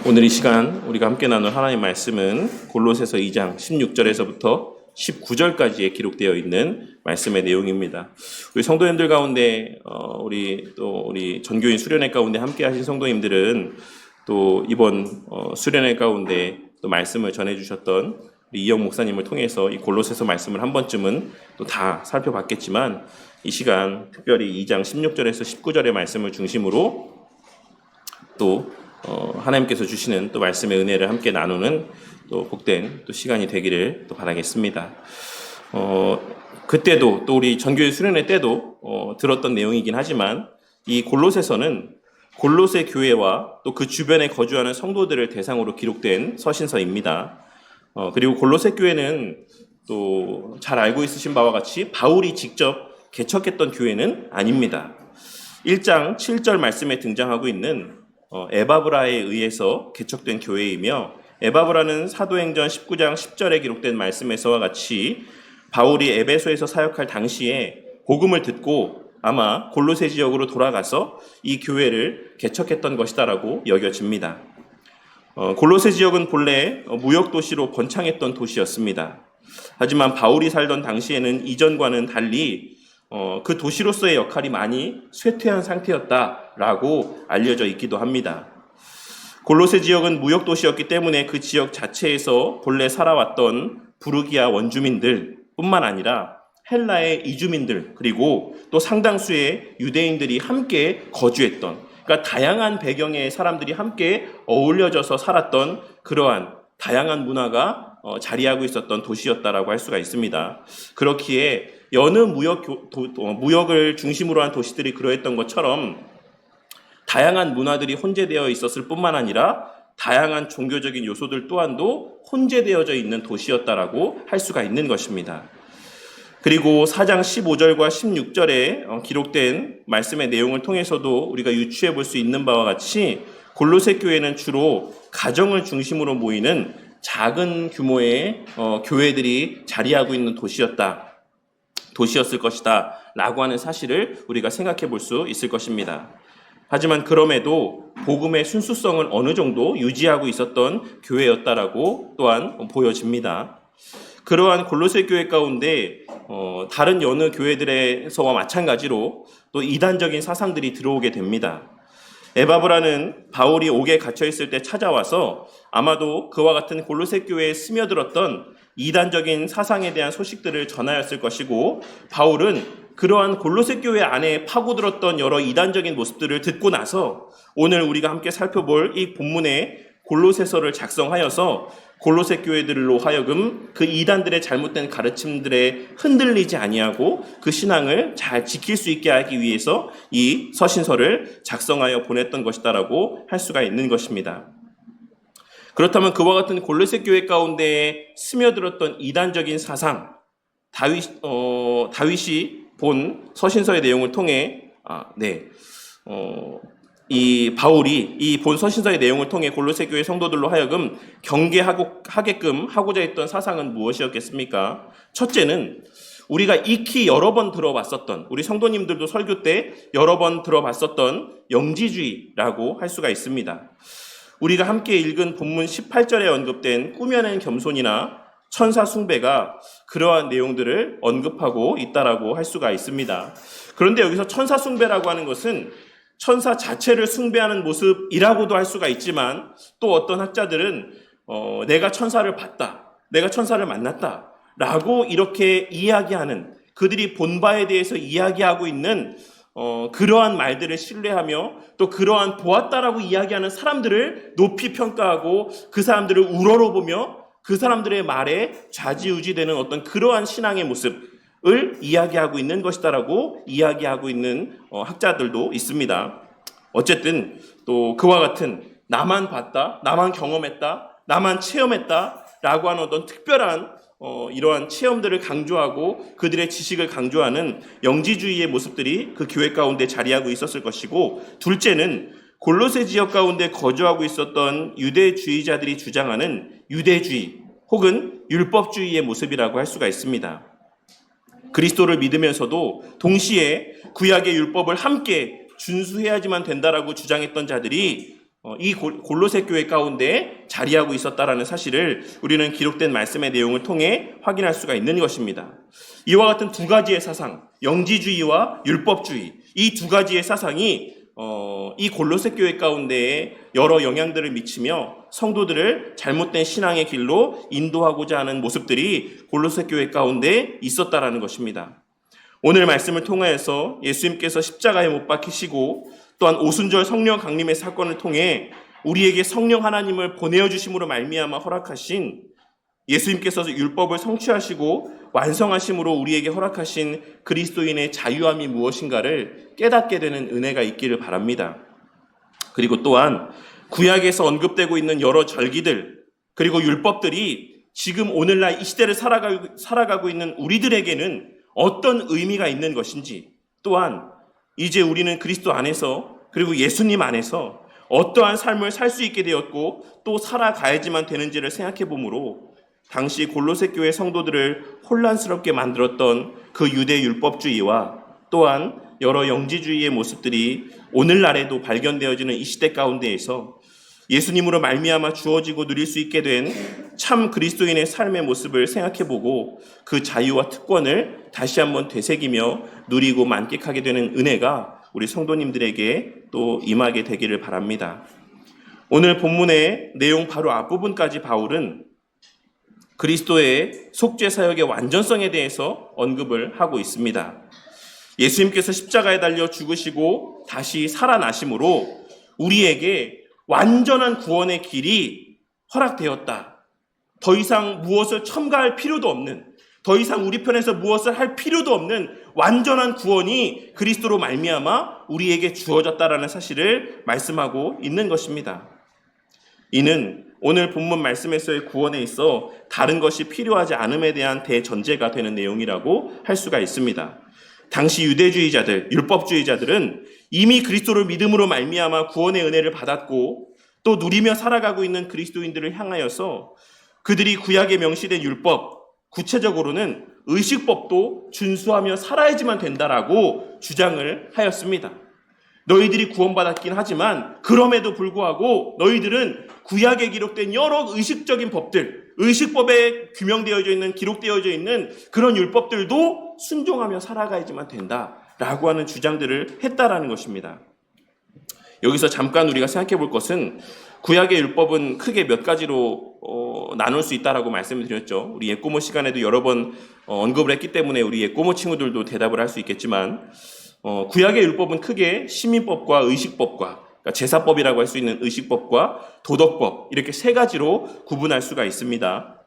오늘 이 시간 우리가 함께 나눌 하나님의 말씀은 골로새서 2장 16절에서부터 19절까지에 기록되어 있는 말씀의 내용입니다. 우리 성도님들 가운데 우리 전교인 수련회 가운데 함께 하신 성도님들은 또 이번 수련회 가운데 또 말씀을 전해 주셨던 우리 이영 목사님을 통해서 이 골로새서 말씀을 한 번쯤은 또 다 살펴봤겠지만, 이 시간 특별히 2장 16절에서 19절의 말씀을 중심으로 또 하나님께서 주시는 또 말씀의 은혜를 함께 나누는 또 복된 또 시간이 되기를 또 바라겠습니다. 그때도 또 우리 전교회 수련회 때도 들었던 내용이긴 하지만, 이 골로새서는 골로새 교회와 또 그 주변에 거주하는 성도들을 대상으로 기록된 서신서입니다. 그리고 골로새 교회는 또 잘 알고 있으신 바와 같이 바울이 직접 개척했던 교회는 아닙니다. 1장 7절 말씀에 등장하고 있는 에바브라에 의해서 개척된 교회이며, 에바브라는 사도행전 19장 10절에 기록된 말씀에서와 같이 바울이 에베소에서 사역할 당시에 복음을 듣고 아마 골로새 지역으로 돌아가서 이 교회를 개척했던 것이다라고 여겨집니다. 골로새 지역은 본래 무역도시로 번창했던 도시였습니다. 하지만 바울이 살던 당시에는 이전과는 달리 그 도시로서의 역할이 많이 쇠퇴한 상태였다라고 알려져 있기도 합니다. 골로새 지역은 무역도시였기 때문에 그 지역 자체에서 본래 살아왔던 부르기아 원주민들 뿐만 아니라 헬라의 이주민들, 그리고 또 상당수의 유대인들이 함께 거주했던, 그러니까 다양한 배경의 사람들이 함께 어울려져서 살았던 그러한 다양한 문화가 자리하고 있었던 도시였다라고 할 수가 있습니다. 그렇기에 여느 무역을 중심으로 한 도시들이 그러했던 것처럼 다양한 문화들이 혼재되어 있었을 뿐만 아니라 다양한 종교적인 요소들 또한도 혼재되어져 있는 도시였다라고 할 수가 있는 것입니다. 그리고 4장 15절과 16절에 기록된 말씀의 내용을 통해서도 우리가 유추해 볼 수 있는 바와 같이 골로새 교회는 주로 가정을 중심으로 모이는 작은 규모의 교회들이 자리하고 있는 도시였을 것이다 라고 하는 사실을 우리가 생각해 볼 수 있을 것입니다. 하지만 그럼에도 복음의 순수성을 어느 정도 유지하고 있었던 교회였다라고 또한 보여집니다. 그러한 골로새 교회 가운데 다른 여느 교회들에서와 마찬가지로 또 이단적인 사상들이 들어오게 됩니다. 에바브라는 바울이 옥에 갇혀 있을 때 찾아와서 아마도 그와 같은 골로새 교회에 스며들었던 이단적인 사상에 대한 소식들을 전하였을 것이고, 바울은 그러한 골로새 교회 안에 파고들었던 여러 이단적인 모습들을 듣고 나서 오늘 우리가 함께 살펴볼 이 본문의 골로새서를 작성하여서 골로새 교회들로 하여금 그 이단들의 잘못된 가르침들에 흔들리지 아니하고 그 신앙을 잘 지킬 수 있게 하기 위해서 이 서신서를 작성하여 보냈던 것이다라고 할 수가 있는 것입니다. 그렇다면 그와 같은 골로새 교회 가운데 스며들었던 이단적인 사상, 다윗이 본 서신서의 내용을 통해 이 바울이 이 본 서신서의 내용을 통해 골로새 교회 성도들로 하여금 경계하게끔 하고자 했던 사상은 무엇이었겠습니까? 첫째는 우리가 익히 여러 번 들어봤었던, 우리 성도님들도 설교 때 여러 번 들어봤었던 영지주의라고 할 수가 있습니다. 우리가 함께 읽은 본문 18절에 언급된 꾸며낸 겸손이나 천사 숭배가 그러한 내용들을 언급하고 있다라고 할 수가 있습니다. 그런데 여기서 천사 숭배라고 하는 것은 천사 자체를 숭배하는 모습이라고도 할 수가 있지만, 또 어떤 학자들은 내가 천사를 봤다, 내가 천사를 만났다 라고 이렇게 이야기하는, 그들이 본 바에 대해서 이야기하고 있는 그러한 말들을 신뢰하며 또 그러한 보았다라고 이야기하는 사람들을 높이 평가하고 그 사람들을 우러러보며 그 사람들의 말에 좌지우지되는 어떤 그러한 신앙의 모습을 이야기하고 있는 것이다라고 이야기하고 있는 학자들도 있습니다. 어쨌든 또 그와 같은 나만 봤다, 나만 경험했다, 나만 체험했다 라고 하는 어떤 특별한 이러한 체험들을 강조하고 그들의 지식을 강조하는 영지주의의 모습들이 그 교회 가운데 자리하고 있었을 것이고, 둘째는 골로새 지역 가운데 거주하고 있었던 유대주의자들이 주장하는 유대주의 혹은 율법주의의 모습이라고 할 수가 있습니다. 그리스도를 믿으면서도 동시에 구약의 율법을 함께 준수해야지만 된다라고 주장했던 자들이 이 골로새 교회 가운데 자리하고 있었다라는 사실을 우리는 기록된 말씀의 내용을 통해 확인할 수가 있는 것입니다. 이와 같은 두 가지의 사상, 영지주의와 율법주의, 이 두 가지의 사상이 이 골로새 교회 가운데에 여러 영향들을 미치며 성도들을 잘못된 신앙의 길로 인도하고자 하는 모습들이 골로새 교회 가운데 있었다라는 것입니다. 오늘 말씀을 통하여서 예수님께서 십자가에 못 박히시고 또한 오순절 성령 강림의 사건을 통해 우리에게 성령 하나님을 보내어 주심으로 말미암아 허락하신 예수님께서 율법을 성취하시고 완성하심으로 우리에게 허락하신 그리스도인의 자유함이 무엇인가를 깨닫게 되는 은혜가 있기를 바랍니다. 그리고 또한 구약에서 언급되고 있는 여러 절기들 그리고 율법들이 지금 오늘날 이 시대를 살아가고 있는 우리들에게는 어떤 의미가 있는 것인지, 또한 이제 우리는 그리스도 안에서 그리고 예수님 안에서 어떠한 삶을 살 수 있게 되었고 또 살아가야지만 되는지를 생각해 보므로 당시 골로새 교회 성도들을 혼란스럽게 만들었던 그 유대 율법주의와 또한 여러 영지주의의 모습들이 오늘날에도 발견되어지는 이 시대 가운데에서 예수님으로 말미암아 주어지고 누릴 수 있게 된 참 그리스도인의 삶의 모습을 생각해보고 그 자유와 특권을 다시 한번 되새기며 누리고 만끽하게 되는 은혜가 우리 성도님들에게 또 임하게 되기를 바랍니다. 오늘 본문의 내용 바로 앞부분까지 바울은 그리스도의 속죄 사역의 완전성에 대해서 언급을 하고 있습니다. 예수님께서 십자가에 달려 죽으시고 다시 살아나심으로 우리에게 완전한 구원의 길이 허락되었다. 더 이상 무엇을 첨가할 필요도 없는, 더 이상 우리 편에서 무엇을 할 필요도 없는 완전한 구원이 그리스도로 말미암아 우리에게 주어졌다라는 사실을 말씀하고 있는 것입니다. 이는 오늘 본문 말씀에서의 구원에 있어 다른 것이 필요하지 않음에 대한 대전제가 되는 내용이라고 할 수가 있습니다. 당시 유대주의자들, 율법주의자들은 이미 그리스도를 믿음으로 말미암아 구원의 은혜를 받았고 또 누리며 살아가고 있는 그리스도인들을 향하여서 그들이 구약에 명시된 율법, 구체적으로는 의식법도 준수하며 살아야지만 된다라고 주장을 하였습니다. 너희들이 구원받았긴 하지만 그럼에도 불구하고 너희들은 구약에 기록된 여러 의식적인 법들, 의식법에 규명되어져 있는, 기록되어져 있는 그런 율법들도 순종하며 살아가야지만 된다라고 하는 주장들을 했다라는 것입니다. 여기서 잠깐 우리가 생각해 볼 것은 구약의 율법은 크게 몇 가지로 나눌 수 있다라고 말씀을 드렸죠. 우리 옛고모 시간에도 여러 번 언급을 했기 때문에 우리 옛고모 친구들도 대답을 할 수 있겠지만 구약의 율법은 크게 시민법과 의식법과, 그러니까 제사법이라고 할 수 있는 의식법과 도덕법, 이렇게 세 가지로 구분할 수가 있습니다.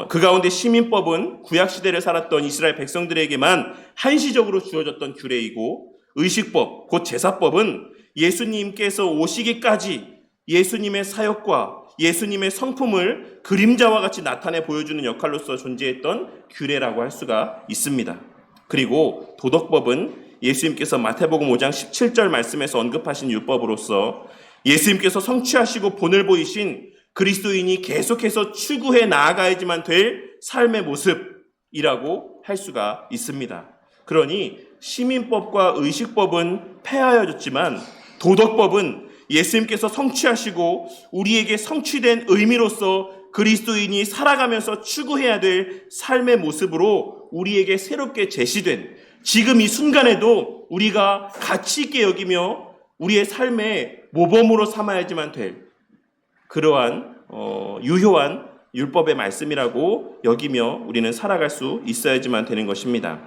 그 가운데 시민법은 구약 시대를 살았던 이스라엘 백성들에게만 한시적으로 주어졌던 규례이고, 의식법, 곧 제사법은 예수님께서 오시기까지 예수님의 사역과 예수님의 성품을 그림자와 같이 나타내 보여주는 역할로서 존재했던 규례라고 할 수가 있습니다. 그리고 도덕법은 예수님께서 마태복음 5장 17절 말씀에서 언급하신 율법으로서 예수님께서 성취하시고 본을 보이신 그리스도인이 계속해서 추구해 나아가야지만 될 삶의 모습이라고 할 수가 있습니다. 그러니 시민법과 의식법은 폐하여졌지만 도덕법은 예수님께서 성취하시고 우리에게 성취된 의미로서 그리스도인이 살아가면서 추구해야 될 삶의 모습으로 우리에게 새롭게 제시된, 지금 이 순간에도 우리가 가치 있게 여기며 우리의 삶의 모범으로 삼아야지만 될 그러한 유효한 율법의 말씀이라고 여기며 우리는 살아갈 수 있어야지만 되는 것입니다.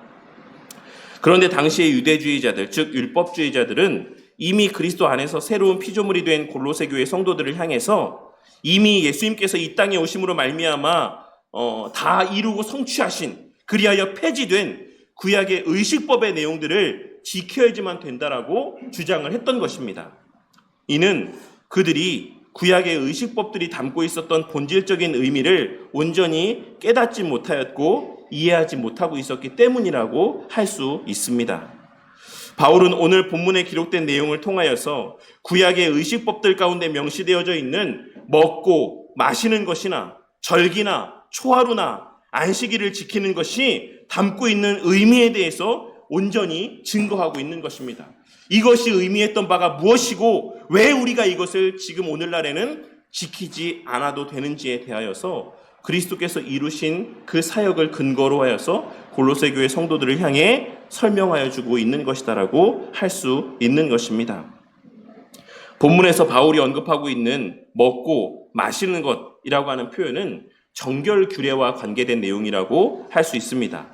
그런데 당시의 유대주의자들, 즉 율법주의자들은 이미 그리스도 안에서 새로운 피조물이 된 골로새 교회 성도들을 향해서 이미 예수님께서 이 땅에 오심으로 말미암아 다 이루고 성취하신, 그리하여 폐지된 구약의 의식법의 내용들을 지켜야지만 된다라고 주장을 했던 것입니다. 이는 그들이 구약의 의식법들이 담고 있었던 본질적인 의미를 온전히 깨닫지 못하였고 이해하지 못하고 있었기 때문이라고 할 수 있습니다. 바울은 오늘 본문에 기록된 내용을 통하여서 구약의 의식법들 가운데 명시되어져 있는 먹고 마시는 것이나 절기나 초하루나 안식일을 지키는 것이 담고 있는 의미에 대해서 온전히 증거하고 있는 것입니다. 이것이 의미했던 바가 무엇이고 왜 우리가 이것을 지금 오늘날에는 지키지 않아도 되는지에 대하여서 그리스도께서 이루신 그 사역을 근거로 하여서 골로새 교회 성도들을 향해 설명하여 주고 있는 것이다라고 할 수 있는 것입니다. 본문에서 바울이 언급하고 있는 먹고 마시는 것이라고 하는 표현은 정결 규례와 관계된 내용이라고 할 수 있습니다.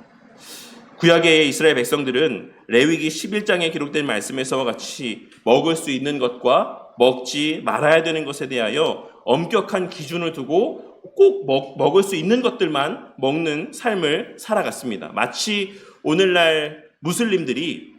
구약의 이스라엘 백성들은 레위기 11장에 기록된 말씀에서와 같이 먹을 수 있는 것과 먹지 말아야 되는 것에 대하여 엄격한 기준을 두고 꼭 먹을 수 있는 것들만 먹는 삶을 살아갔습니다. 마치 오늘날 무슬림들이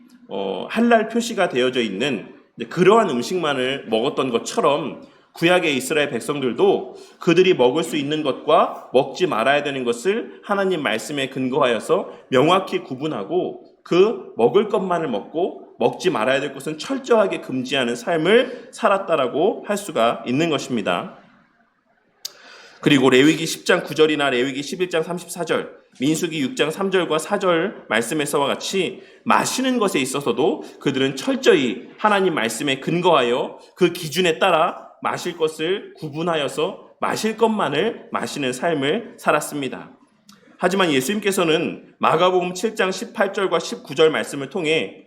할랄 표시가 되어져 있는 그러한 음식만을 먹었던 것처럼 구약의 이스라엘 백성들도 그들이 먹을 수 있는 것과 먹지 말아야 되는 것을 하나님 말씀에 근거하여서 명확히 구분하고 그 먹을 것만을 먹고 먹지 말아야 될 것은 철저하게 금지하는 삶을 살았다라고 할 수가 있는 것입니다. 그리고 레위기 10장 9절이나 레위기 11장 34절, 민수기 6장 3절과 4절 말씀에서와 같이 마시는 것에 있어서도 그들은 철저히 하나님 말씀에 근거하여 그 기준에 따라 마실 것을 구분하여서 마실 것만을 마시는 삶을 살았습니다. 하지만 예수님께서는 마가복음 7장 18절과 19절 말씀을 통해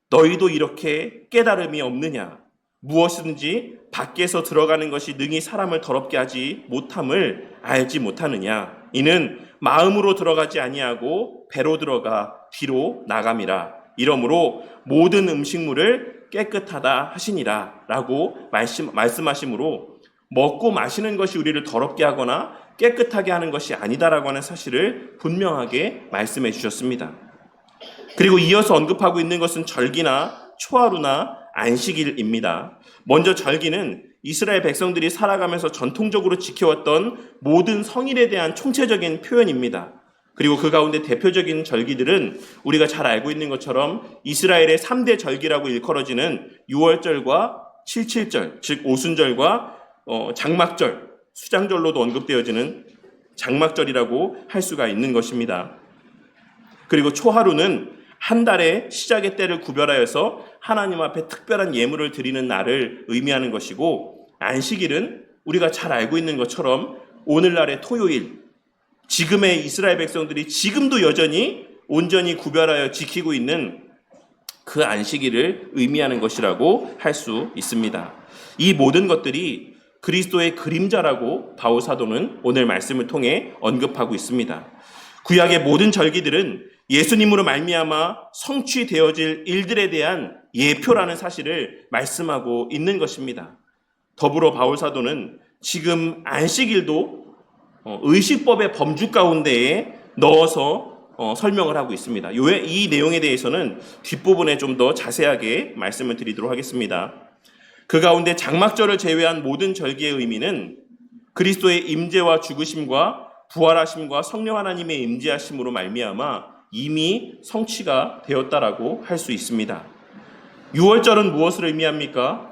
너희도 이렇게 깨달음이 없느냐? 무엇이든지 밖에서 들어가는 것이 능히 사람을 더럽게 하지 못함을 알지 못하느냐? 이는 마음으로 들어가지 아니하고 배로 들어가 뒤로 나감이라. 이러므로 모든 음식물을 깨끗하다 하시니라 라고 말씀하시므로 먹고 마시는 것이 우리를 더럽게 하거나 깨끗하게 하는 것이 아니다라고 하는 사실을 분명하게 말씀해 주셨습니다. 그리고 이어서 언급하고 있는 것은 절기나 초하루나 안식일입니다. 먼저 절기는 이스라엘 백성들이 살아가면서 전통적으로 지켜왔던 모든 성일에 대한 총체적인 표현입니다. 그리고 그 가운데 대표적인 절기들은 우리가 잘 알고 있는 것처럼 이스라엘의 3대 절기라고 일컬어지는 유월절과 칠칠절, 즉 오순절과 장막절, 수장절로도 언급되어지는 장막절이라고 할 수가 있는 것입니다. 그리고 초하루는 한 달의 시작의 때를 구별하여서 하나님 앞에 특별한 예물을 드리는 날을 의미하는 것이고, 안식일은 우리가 잘 알고 있는 것처럼 오늘날의 토요일, 지금의 이스라엘 백성들이 지금도 여전히 온전히 구별하여 지키고 있는 그 안식일을 의미하는 것이라고 할 수 있습니다. 이 모든 것들이 그리스도의 그림자라고 바울 사도는 오늘 말씀을 통해 언급하고 있습니다. 구약의 모든 절기들은 예수님으로 말미암아 성취되어질 일들에 대한 예표라는 사실을 말씀하고 있는 것입니다. 더불어 바울 사도는 지금 안식일도 의식법의 범주 가운데에 넣어서 설명을 하고 있습니다. 이 내용에 대해서는 뒷부분에 좀 더 자세하게 말씀을 드리도록 하겠습니다. 그 가운데 장막절을 제외한 모든 절기의 의미는 그리스도의 임재와 죽으심과 부활하심과 성령 하나님의 임재하심으로 말미암아 이미 성취가 되었다라고 할 수 있습니다. 유월절은 무엇을 의미합니까?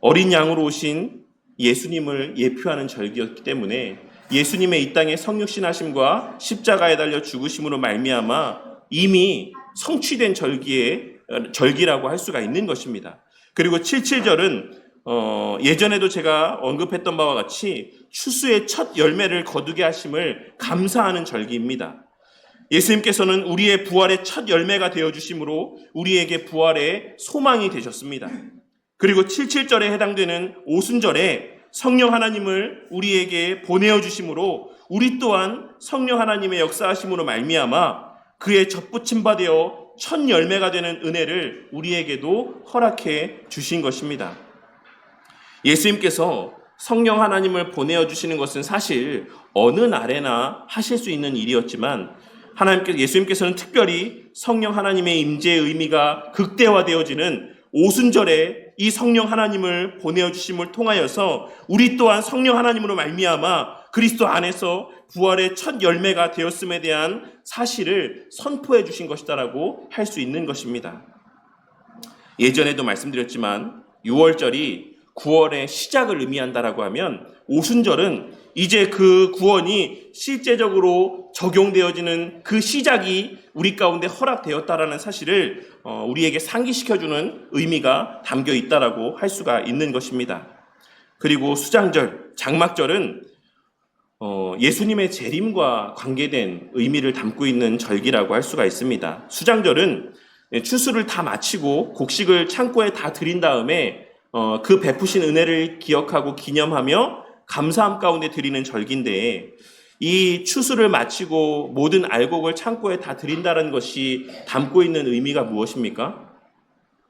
어린 양으로 오신 예수님을 예표하는 절기였기 때문에 예수님의 이 땅의 성육신하심과 십자가에 달려 죽으심으로 말미암아 이미 성취된 절기라고 할 수가 있는 것입니다. 그리고 칠칠절은 예전에도 제가 언급했던 바와 같이 추수의 첫 열매를 거두게 하심을 감사하는 절기입니다. 예수님께서는 우리의 부활의 첫 열매가 되어주심으로 우리에게 부활의 소망이 되셨습니다. 그리고 칠칠절에 해당되는 오순절에 성령 하나님을 우리에게 보내어 주심으로 우리 또한 성령 하나님의 역사하심으로 말미암아 그의 접붙임 바 되어 첫 열매가 되는 은혜를 우리에게도 허락해 주신 것입니다. 예수님께서 성령 하나님을 보내어 주시는 것은 사실 어느 날에나 하실 수 있는 일이었지만 예수님께서는 특별히 성령 하나님의 임재의 의미가 극대화되어지는 오순절에 이 성령 하나님을 보내어 주심을 통하여서 우리 또한 성령 하나님으로 말미암아 그리스도 안에서 부활의 첫 열매가 되었음에 대한 사실을 선포해 주신 것이다라고 할 수 있는 것입니다. 예전에도 말씀드렸지만 6월절이 9월의 시작을 의미한다라고 하면 오순절은 이제 그 구원이 실제적으로 적용되어지는 그 시작이 우리 가운데 허락되었다라는 사실을 우리에게 상기시켜주는 의미가 담겨 있다라고 할 수가 있는 것입니다. 그리고 수장절, 장막절은 예수님의 재림과 관계된 의미를 담고 있는 절기라고 할 수가 있습니다. 수장절은 추수를 다 마치고 곡식을 창고에 다 들인 다음에 그 베푸신 은혜를 기억하고 기념하며 감사함 가운데 드리는 절기인데, 이 추수를 마치고 모든 알곡을 창고에 다 드린다는 것이 담고 있는 의미가 무엇입니까?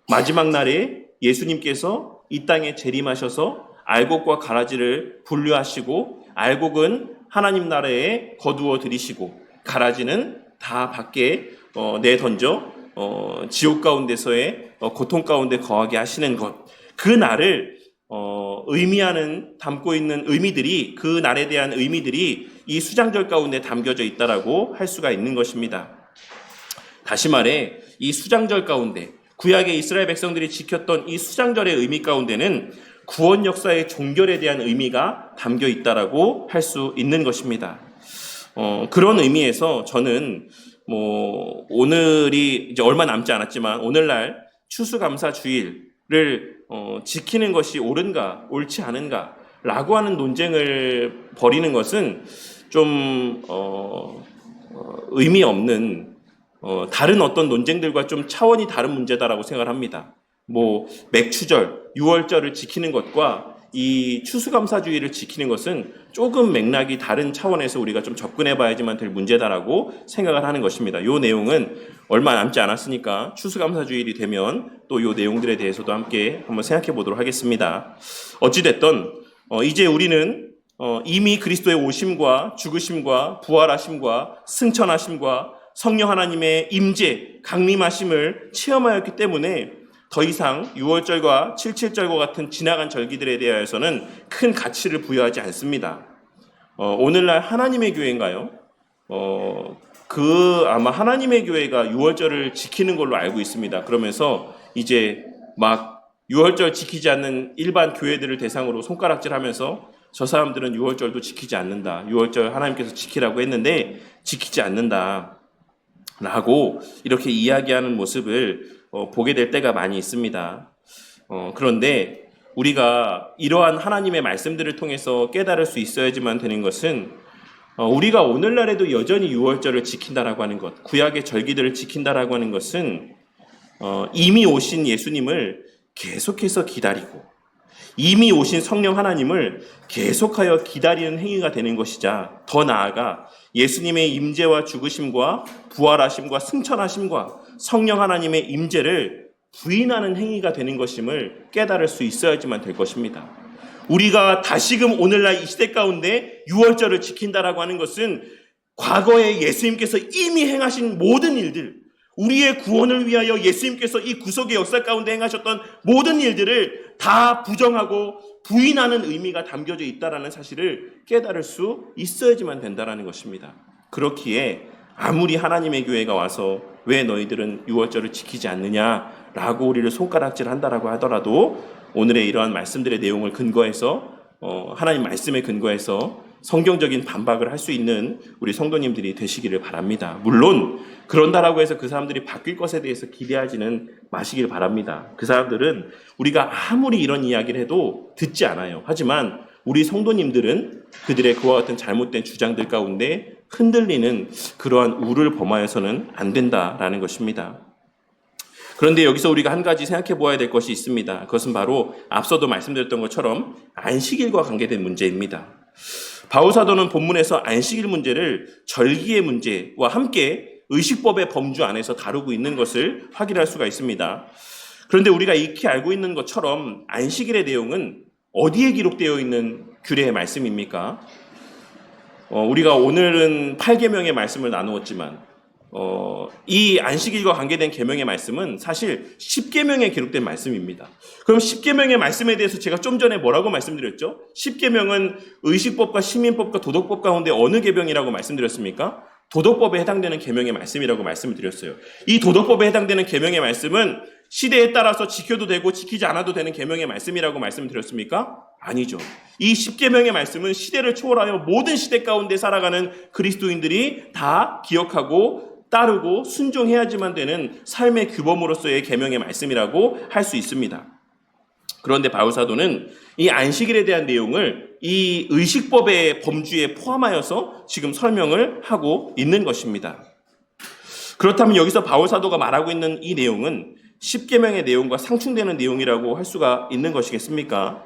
마지막 날에 예수님께서 이 땅에 재림하셔서 알곡과 가라지를 분류하시고, 알곡은 하나님 나라에 거두어 들이시고 가라지는 다 밖에 내던져 지옥 가운데서의 고통 가운데 거하게 하시는 것, 그 날을 담고 있는 의미들이, 그 날에 대한 의미들이 이 수장절 가운데 담겨져 있다라고 할 수가 있는 것입니다. 다시 말해 이 수장절 가운데, 구약의 이스라엘 백성들이 지켰던 이 수장절의 의미 가운데는 구원 역사의 종결에 대한 의미가 담겨 있다라고 할 수 있는 것입니다. 그런 의미에서 저는 오늘이 이제 얼마 남지 않았지만 오늘날 추수감사주일을 지키는 것이 옳은가 옳지 않은가라고 하는 논쟁을 벌이는 것은 좀 의미 없는 다른 어떤 논쟁들과 좀 차원이 다른 문제다라고 생각을 합니다. 맥추절, 유월절을 지키는 것과 이 추수감사주의를 지키는 것은 조금 맥락이 다른 차원에서 우리가 좀 접근해 봐야지만 될 문제다라고 생각을 하는 것입니다. 이 내용은 얼마 남지 않았으니까 추수감사주일이 되면 또 이 내용들에 대해서도 함께 한번 생각해 보도록 하겠습니다. 어찌됐든 이제 우리는 이미 그리스도의 오심과 죽으심과 부활하심과 승천하심과 성령 하나님의 임재, 강림하심을 체험하였기 때문에 더 이상 6월절과 77절과 같은 지나간 절기들에 대해서는 큰 가치를 부여하지 않습니다. 오늘날 하나님의 교회인가요? 아마 하나님의 교회가 6월절을 지키는 걸로 알고 있습니다. 그러면서 이제 막 6월절 지키지 않는 일반 교회들을 대상으로 손가락질 하면서 저 사람들은 6월절도 지키지 않는다. 6월절 하나님께서 지키라고 했는데 지키지 않는다. 라고 이렇게 이야기하는 모습을 보게 될 때가 많이 있습니다. 그런데 우리가 이러한 하나님의 말씀들을 통해서 깨달을 수 있어야지만 되는 것은 우리가 오늘날에도 여전히 6월절을 지킨다라고 하는 것, 구약의 절기들을 지킨다라고 하는 것은 이미 오신 예수님을 계속해서 기다리고 이미 오신 성령 하나님을 계속하여 기다리는 행위가 되는 것이자, 더 나아가 예수님의 임재와 죽으심과 부활하심과 승천하심과 성령 하나님의 임재를 부인하는 행위가 되는 것임을 깨달을 수 있어야지만 될 것입니다. 우리가 다시금 오늘날 이 시대 가운데 6월절을 지킨다라고 하는 것은 과거에 예수님께서 이미 행하신 모든 일들, 우리의 구원을 위하여 예수님께서 이 구속의 역사 가운데 행하셨던 모든 일들을 다 부정하고 부인하는 의미가 담겨져 있다는 사실을 깨달을 수 있어야지만 된다는 것입니다. 그렇기에 아무리 하나님의 교회가 와서 왜 너희들은 6월절을 지키지 않느냐라고 우리를 손가락질 한다라고 하더라도 오늘의 이러한 말씀들의 내용을 근거해서 하나님 말씀에 근거해서 성경적인 반박을 할 수 있는 우리 성도님들이 되시기를 바랍니다. 물론 그런다라고 해서 그 사람들이 바뀔 것에 대해서 기대하지는 마시길 바랍니다. 그 사람들은 우리가 아무리 이런 이야기를 해도 듣지 않아요. 하지만 우리 성도님들은 그들의 그와 같은 잘못된 주장들 가운데 흔들리는 그러한 우를 범하여서는 안 된다라는 것입니다. 그런데 여기서 우리가 한 가지 생각해 보아야 될 것이 있습니다. 그것은 바로 앞서도 말씀드렸던 것처럼 안식일과 관계된 문제입니다. 바울사도는 본문에서 안식일 문제를 절기의 문제와 함께 의식법의 범주 안에서 다루고 있는 것을 확인할 수가 있습니다. 그런데 우리가 익히 알고 있는 것처럼 안식일의 내용은 어디에 기록되어 있는 규례의 말씀입니까? 우리가 오늘은 8계명의 말씀을 나누었지만 이 안식일과 관계된 계명의 말씀은 사실 10계명에 기록된 말씀입니다. 그럼 10계명의 말씀에 대해서 제가 좀 전에 뭐라고 말씀드렸죠? 10계명은 의식법과 시민법과 도덕법 가운데 어느 계명이라고 말씀드렸습니까? 도덕법에 해당되는 계명의 말씀이라고 말씀을 드렸어요. 이 도덕법에 해당되는 계명의 말씀은 시대에 따라서 지켜도 되고 지키지 않아도 되는 계명의 말씀이라고 말씀을 드렸습니까? 아니죠. 이 십계명의 말씀은 시대를 초월하여 모든 시대 가운데 살아가는 그리스도인들이 다 기억하고 따르고 순종해야지만 되는 삶의 규범으로서의 계명의 말씀이라고 할 수 있습니다. 그런데 바울 사도는 이 안식일에 대한 내용을 이 의식법의 범주에 포함하여서 지금 설명을 하고 있는 것입니다. 그렇다면 여기서 바울 사도가 말하고 있는 이 내용은 십계명의 내용과 상충되는 내용이라고 할 수가 있는 것이겠습니까?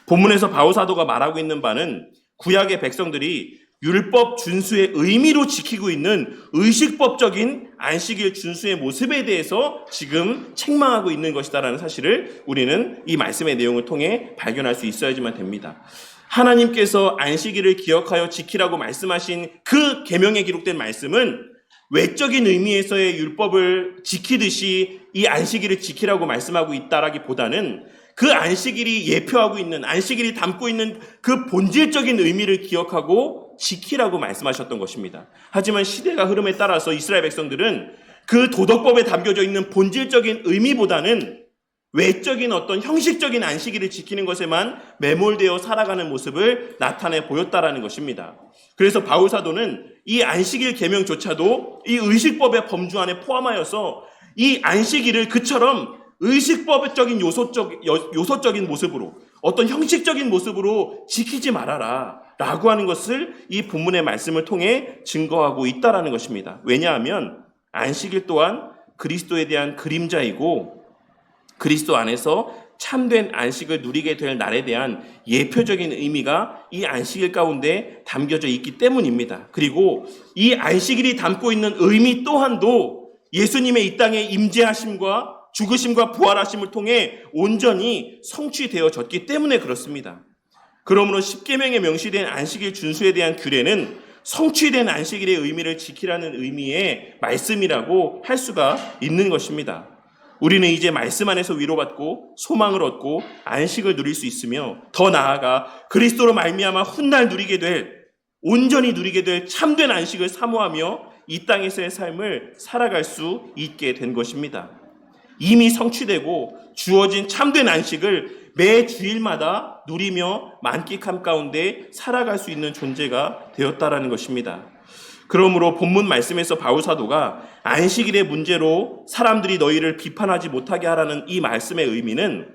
본문에서 바울 사도가 말하고 있는 바는 구약의 백성들이 율법 준수의 의미로 지키고 있는 의식법적인 안식일 준수의 모습에 대해서 지금 책망하고 있는 것이다라는 사실을 우리는 이 말씀의 내용을 통해 발견할 수 있어야지만 됩니다. 하나님께서 안식일을 기억하여 지키라고 말씀하신 그 계명에 기록된 말씀은 외적인 의미에서의 율법을 지키듯이 이 안식일을 지키라고 말씀하고 있다라기보다는 그 안식일이 예표하고 있는, 안식일이 담고 있는 그 본질적인 의미를 기억하고 지키라고 말씀하셨던 것입니다. 하지만 시대가 흐름에 따라서 이스라엘 백성들은 그 도덕법에 담겨져 있는 본질적인 의미보다는 외적인 어떤 형식적인 안식일을 지키는 것에만 매몰되어 살아가는 모습을 나타내 보였다라는 것입니다. 그래서 바울 사도는 이 안식일 계명조차도 이 의식법의 범주 안에 포함하여서 이 안식일을 그처럼 의식법적인 요소적인 모습으로, 어떤 형식적인 모습으로 지키지 말아라 라고 하는 것을 이 본문의 말씀을 통해 증거하고 있다라는 것입니다. 왜냐하면 안식일 또한 그리스도에 대한 그림자이고 그리스도 안에서 참된 안식을 누리게 될 날에 대한 예표적인 의미가 이 안식일 가운데 담겨져 있기 때문입니다. 그리고 이 안식일이 담고 있는 의미 또한도 예수님의 이 땅에 임재하심과 죽으심과 부활하심을 통해 온전히 성취되어졌기 때문에 그렇습니다. 그러므로 십계명에 명시된 안식일 준수에 대한 규례는 성취된 안식일의 의미를 지키라는 의미의 말씀이라고 할 수가 있는 것입니다. 우리는 이제 말씀 안에서 위로받고 소망을 얻고 안식을 누릴 수 있으며 더 나아가 그리스도로 말미암아 훗날 누리게 될, 온전히 누리게 될 참된 안식을 사모하며 이 땅에서의 삶을 살아갈 수 있게 된 것입니다. 이미 성취되고 주어진 참된 안식을 매 주일마다 누리며 만끽함 가운데 살아갈 수 있는 존재가 되었다라는 것입니다. 그러므로 본문 말씀에서 바울 사도가 안식일의 문제로 사람들이 너희를 비판하지 못하게 하라는 이 말씀의 의미는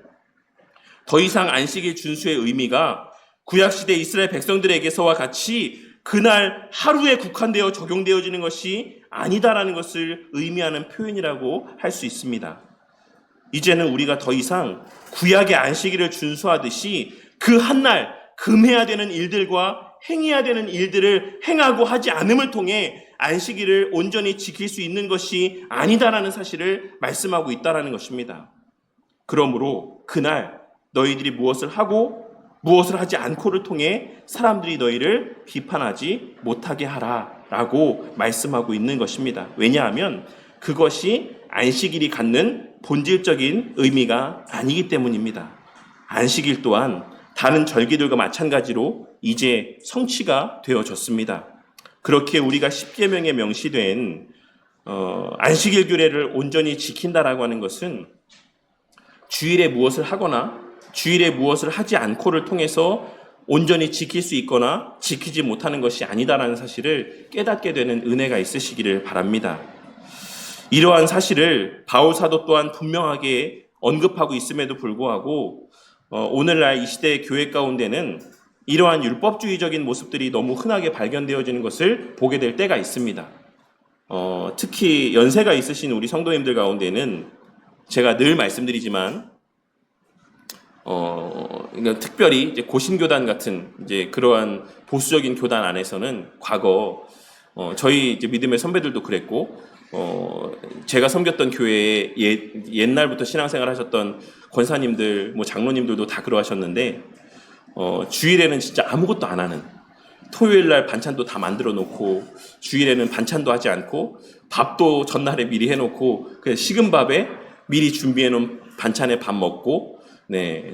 더 이상 안식일 준수의 의미가 구약시대 이스라엘 백성들에게서와 같이 그날 하루에 국한되어 적용되어지는 것이 아니다라는 것을 의미하는 표현이라고 할 수 있습니다. 이제는 우리가 더 이상 구약의 안식일을 준수하듯이 그 한날 금해야 되는 일들과 행해야 되는 일들을 행하고 하지 않음을 통해 안식일을 온전히 지킬 수 있는 것이 아니다라는 사실을 말씀하고 있다라는 것입니다. 그러므로 그날 너희들이 무엇을 하고 무엇을 하지 않고를 통해 사람들이 너희를 비판하지 못하게 하라라고 말씀하고 있는 것입니다. 왜냐하면 그것이 안식일이 갖는 본질적인 의미가 아니기 때문입니다. 안식일 또한 다른 절기들과 마찬가지로 이제 성취가 되어졌습니다. 그렇게 우리가 십계명에 명시된 안식일 규례를 온전히 지킨다라고 하는 것은 주일에 무엇을 하거나 주일에 무엇을 하지 않고를 통해서 온전히 지킬 수 있거나 지키지 못하는 것이 아니다라는 사실을 깨닫게 되는 은혜가 있으시기를 바랍니다. 이러한 사실을 바울 사도 또한 분명하게 언급하고 있음에도 불구하고 오늘날 이 시대의 교회 가운데는 이러한 율법주의적인 모습들이 너무 흔하게 발견되어지는 것을 보게 될 때가 있습니다. 특히 연세가 있으신 우리 성도님들 가운데는 제가 늘 말씀드리지만 그러니까 특별히 이제 고신교단 같은 이제 그러한 보수적인 교단 안에서는 과거 저희 이제 믿음의 선배들도 그랬고 제가 섬겼던 교회에 옛날부터 신앙생활 하셨던 권사님들, 뭐 장로님들도 다 그러하셨는데 주일에는 진짜 아무것도 안 하는, 토요일 날 반찬도 다 만들어 놓고 주일에는 반찬도 하지 않고 밥도 전날에 미리 해놓고 그냥 식은 밥에 미리 준비해 놓은 반찬에 밥 먹고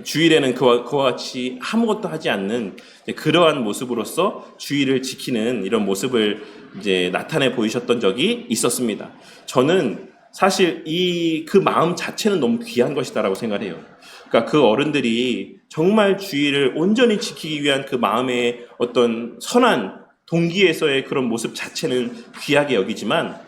주일에는 그와 같이 아무것도 하지 않는 그러한 모습으로서 주일을 지키는 이런 모습을 이제 나타내 보이셨던 적이 있었습니다. 저는 사실 그 마음 자체는 너무 귀한 것이다라고 생각해요. 그러니까 그 어른들이 정말 주의를 온전히 지키기 위한 그 마음의 어떤 선한 동기에서의 그런 모습 자체는 귀하게 여기지만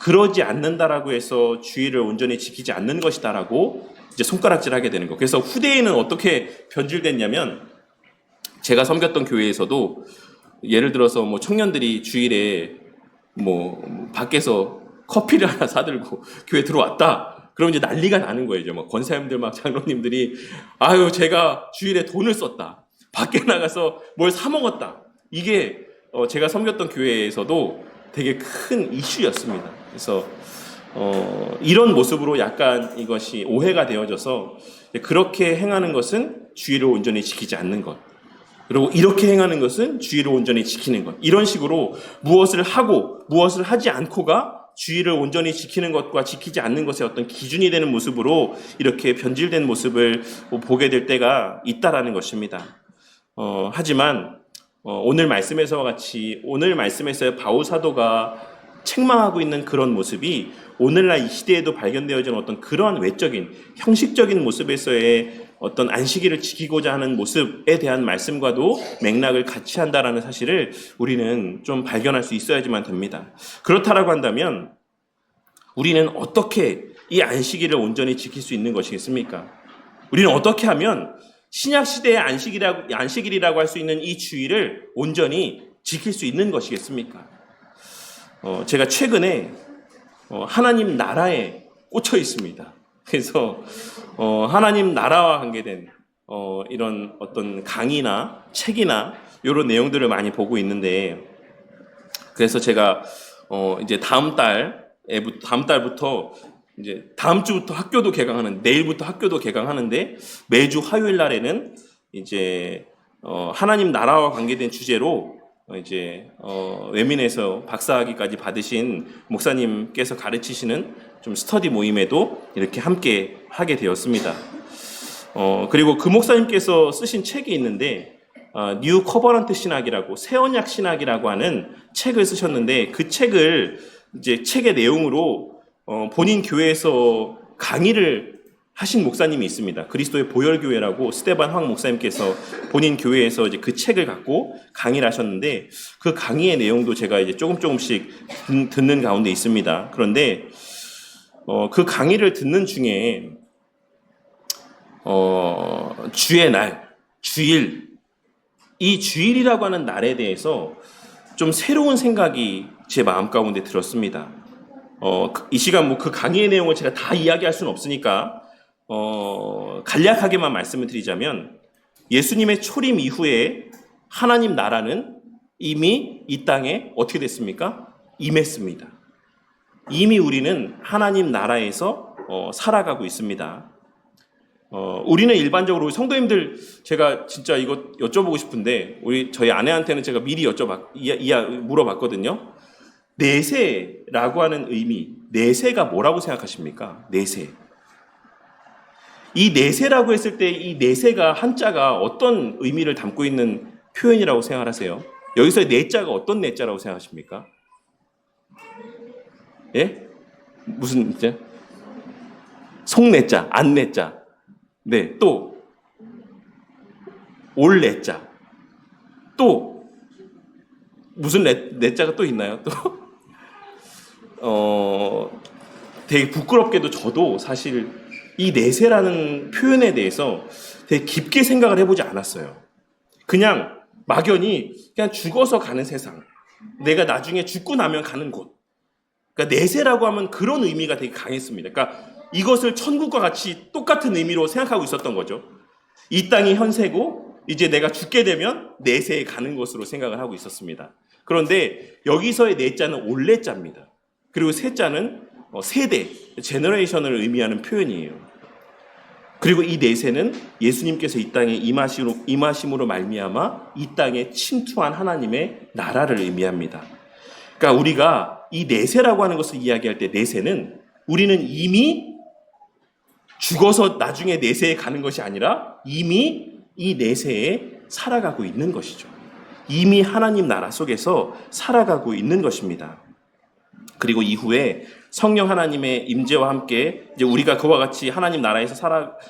그러지 않는다라고 해서 주의를 온전히 지키지 않는 것이다라고 이제 손가락질하게 되는 거. 그래서 후대에는 어떻게 변질됐냐면 제가 섬겼던 교회에서도 예를 들어서 뭐 청년들이 주일에 뭐 밖에서 커피를 하나 사들고 교회 들어왔다. 그럼 이제 난리가 나는 거예요. 이제 뭐 권사님들 막 장로님들이 아유 제가 주일에 돈을 썼다. 밖에 나가서 뭘 사 먹었다. 이게 제가 섬겼던 교회에서도 되게 큰 이슈였습니다. 그래서 이런 모습으로 약간 이것이 오해가 되어져서 그렇게 행하는 것은 주의를 온전히 지키지 않는 것. 그리고 이렇게 행하는 것은 주의를 온전히 지키는 것. 이런 식으로 무엇을 하고 무엇을 하지 않고가 주의를 온전히 지키는 것과 지키지 않는 것의 어떤 기준이 되는 모습으로 이렇게 변질된 모습을 보게 될 때가 있다라는 것입니다. 하지만 오늘 말씀에서와 같이 오늘 말씀에서 바울 사도가 책망하고 있는 그런 모습이 오늘날 이 시대에도 발견되어지는 어떤 그러한 외적인 형식적인 모습에서의 어떤 안식일을 지키고자 하는 모습에 대한 말씀과도 맥락을 같이 한다라는 사실을 우리는 좀 발견할 수 있어야지만 됩니다. 그렇다라고 한다면 우리는 어떻게 이 안식일을 온전히 지킬 수 있는 것이겠습니까? 우리는 어떻게 하면 신약 시대의 안식일이라고 할 수 있는 이 주일을 온전히 지킬 수 있는 것이겠습니까? 제가 최근에 하나님 나라에 꽂혀 있습니다. 그래서 하나님 나라와 관계된 이런 어떤 강의나 책이나 이런 내용들을 많이 보고 있는데, 그래서 제가 이제 다음 달부터 이제 다음 주부터 학교도 개강하는, 내일부터 학교도 개강하는데 매주 화요일 날에는 이제 하나님 나라와 관계된 주제로 이제 외민에서 박사학위까지 받으신 목사님께서 가르치시는 좀 스터디 모임에도 이렇게 함께 하게 되었습니다. 그리고 그 목사님께서 쓰신 책이 있는데 뉴 커버넌트 신학이라고, 새 언약 신학이라고 하는 책을 쓰셨는데, 그 책을 이제 책의 내용으로 본인 교회에서 강의를 하신 목사님이 있습니다. 그리스도의 보혈교회라고 스테반 황 목사님께서 본인 교회에서 이제 그 책을 갖고 강의를 하셨는데, 그 강의의 내용도 제가 이제 조금씩 듣는 가운데 있습니다. 그런데 그 강의를 듣는 중에 주의 날, 주일, 이 주일이라고 하는 날에 대해서 좀 새로운 생각이 제 마음 가운데 들었습니다. 이 시간 그 강의의 내용을 제가 다 이야기할 수는 없으니까 간략하게만 말씀을 드리자면, 예수님의 초림 이후에 하나님 나라는 이미 이 땅에 어떻게 됐습니까? 임했습니다. 이미 우리는 하나님 나라에서 살아가고 있습니다. 우리는 일반적으로 성도님들, 제가 진짜 이거 여쭤보고 싶은데, 저희 아내한테는 제가 미리 물어봤거든요. 내세라고 하는 의미, 내세가 뭐라고 생각하십니까? 내세. 이 내세라고 했을 때 이 내세가 한자가 어떤 의미를 담고 있는 표현이라고 생각하세요? 여기서의 내자가 어떤 내자라고 생각하십니까? 예? 무슨 내자? 속내자, 안내자. 네, 또 올 내자. 또 무슨 내자가 또 있나요? 또 되게 부끄럽게도 저도 사실 이 내세라는 표현에 대해서 되게 깊게 생각을 해보지 않았어요. 그냥 막연히 그냥 죽어서 가는 세상, 내가 나중에 죽고 나면 가는 곳. 그러니까 내세라고 하면 그런 의미가 되게 강했습니다. 그러니까 이것을 천국과 같이 똑같은 의미로 생각하고 있었던 거죠. 이 땅이 현세고 이제 내가 죽게 되면 내세에 가는 것으로 생각을 하고 있었습니다. 그런데 여기서의 내자는 올내자입니다. 그리고 세자는 세대, 제너레이션을 의미하는 표현이에요. 그리고 이 내세는 예수님께서 이 땅에 임하심으로 말미암아 이 땅에 침투한 하나님의 나라를 의미합니다. 그러니까 우리가 이 내세라고 하는 것을 이야기할 때, 내세는 우리는 이미 죽어서 나중에 내세에 가는 것이 아니라 이미 이 내세에 살아가고 있는 것이죠. 이미 하나님 나라 속에서 살아가고 있는 것입니다. 그리고 이후에 성령 하나님의 임재와 함께 이제 우리가 그와 같이 하나님 나라에서